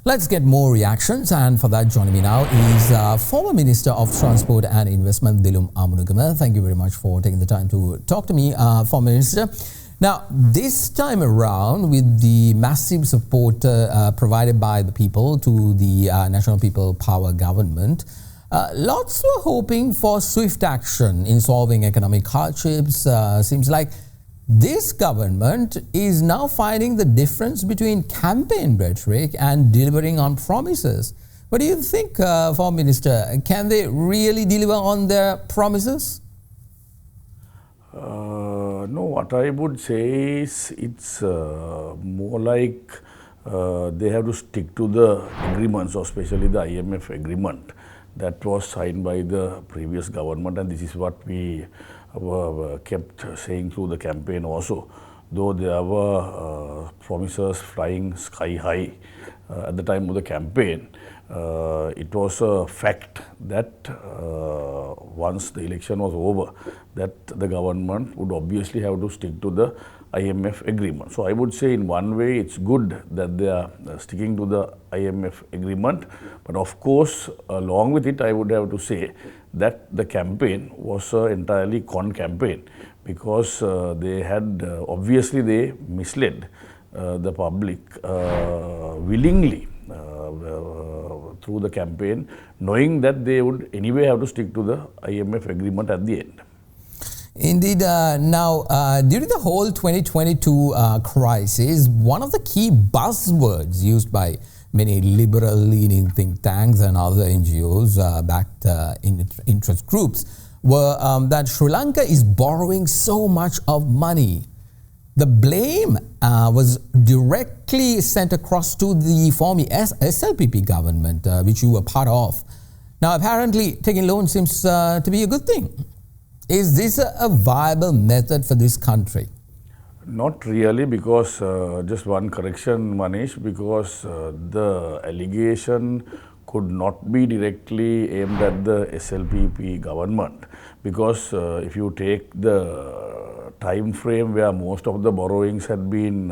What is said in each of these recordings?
Let's get more reactions, and for that joining me now is former Minister of Transport and Investment Dilum Amunugama. Thank you very much for taking the time to talk to me, former Minister. Now, this time around, with the massive support provided by the people to the National People Power Government, lots were hoping for swift action in solving economic hardships. Seems like this government is now finding the difference between campaign rhetoric and delivering on promises. What do you think, former Minister? Can they really deliver on their promises? No, what I would say is it's more like they have to stick to the agreements, especially the IMF agreement that was signed by the previous government, and this is what we kept saying through the campaign also. Though there were promises flying sky high at the time of the campaign, it was a fact that once the election was over, that the government would obviously have to stick to the IMF agreement. So I would say in one way it's good that they are sticking to the IMF agreement, but of course along with it I would have to say that the campaign was an entirely con campaign, because they had obviously they misled the public willingly through the campaign, knowing that they would anyway have to stick to the IMF agreement at the end. Indeed. Now, during the whole 2022 crisis, one of the key buzzwords used by many liberal-leaning think tanks and other NGOs backed interest groups were that Sri Lanka is borrowing so much of money. The blame was directly sent across to the former SLPP government, which you were part of. Now, apparently, taking loans seems to be a good thing. Is this a viable method for this country? Not really, because just one correction, Manish, because the allegation could not be directly aimed at the SLPP government, because if you take the time frame where most of the borrowings had been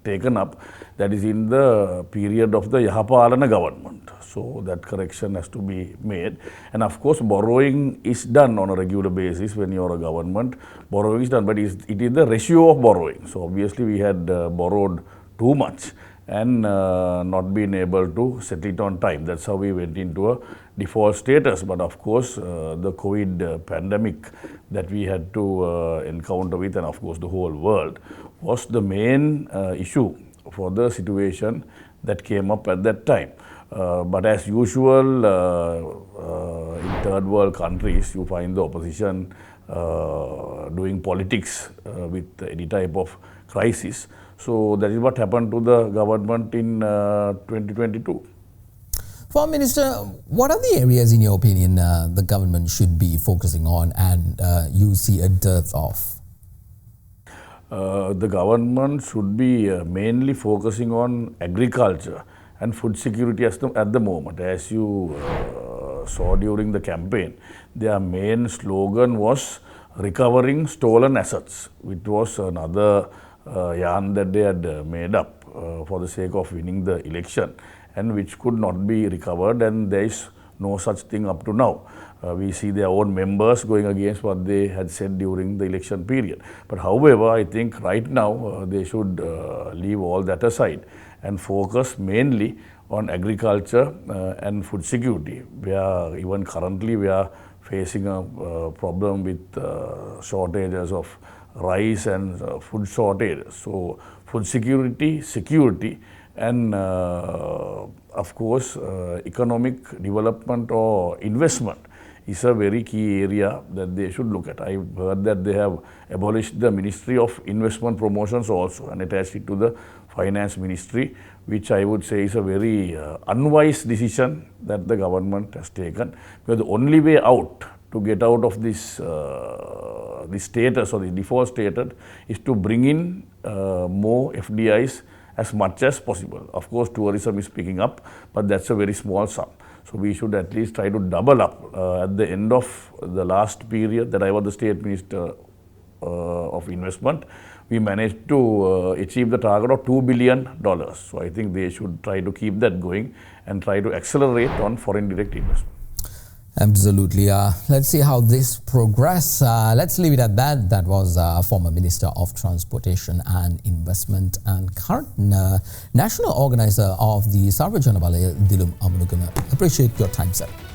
taken up, that is in the period of the Yahapalana government. So that correction has to be made. And of course, borrowing is done on a regular basis when you are a government. Borrowing is done, but it is the ratio of borrowing. So obviously, we had borrowed too much and not been able to settle it on time. That's how we went into a default status. But of course, the COVID pandemic that we had to encounter with, and of course the whole world, was the main issue for the situation that came up at that time. But as usual, in third world countries, you find the opposition doing politics with any type of crisis. So that is what happened to the government in 2022. Former Minister, what are the areas in your opinion the government should be focusing on and you see a dearth of? The government should be mainly focusing on agriculture and food security at the moment. As you saw during the campaign, their main slogan was recovering stolen assets, which was another yarn that they had made up for the sake of winning the election, and which could not be recovered, and there is no such thing up to now. We see their own members going against what they had said during the election period. But however, I think right now they should leave all that aside and focus mainly on agriculture and food security, where even currently we are facing a problem with shortages of rice and food shortages. So food security and of course economic development or investment is a very key area that they should look at. I heard that they have abolished the Ministry of Investment Promotions also and attached it to the Finance Ministry, which I would say is a very unwise decision that the government has taken, because the only way out to get out of this this status or the default status is to bring in more FDIs as much as possible. Of course, tourism is picking up, but that's a very small sum. So we should at least try to double up. At the end of the last period that I was the State Minister of Investment, we managed to achieve the target of $2 billion. So I think they should try to keep that going and try to accelerate on foreign direct investment. Absolutely. Let's see how this progress. Let's leave it at that. That was former Minister of Transportation and Investment and current national organizer of the Sarva Janabale, Dilum Amunugama. Appreciate your time, sir.